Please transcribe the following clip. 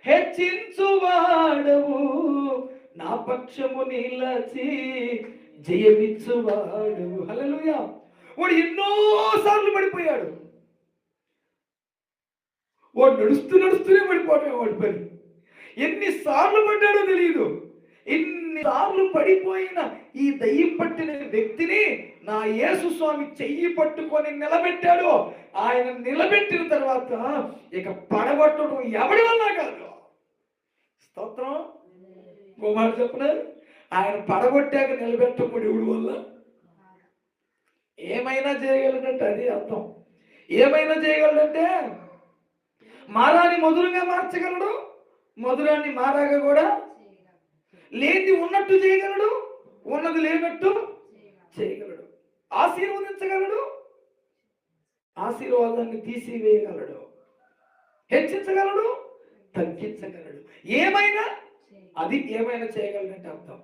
హెచ్చించువాడవు, నా పక్షము నిలచి జయమిచ్చువాడవు. హల్లెలూయా. వాడు ఎన్నోసార్లు పడిపోయాడు. వాడు నడుస్తూనే పడిపోవటమే వాడి పని. ఎన్నిసార్లు పడ్డాడో తెలియదు. ఎన్నిసార్లు పడిపోయిన ఈ దయ్యం పట్టిన వ్యక్తిని నా యేసు స్వామి చెయ్యి పట్టుకొని నిలబెట్టాడు. ఆయన నిలబెట్టిన తర్వాత ఇక పడగొట్టడం ఎవడి వల్ల కాదు. స్తోత్రం. కుమారు చెప్పిన ఆయన పడగొట్టాక నిలబెట్టకుడు ఎవడి వల్ల. ఏమైనా చేయగలడంటే అది అర్థం. ఏమైనా చేయగలడంటే మారాన్ని మధురంగా మార్చగలడు, మధురాన్ని మారాగా కూడా లేనిది ఉన్నట్టు చేయగలడు, ఉన్నది లేనట్టు చేయగలడు. ఆశీర్వదించగలడు, ఆశీర్వాదాన్ని తీసివేయగలడు, హెచ్చించగలడు, తగ్గించగలడు. ఏమైనా అది ఏమైనా చేయగలడంటే అర్థం.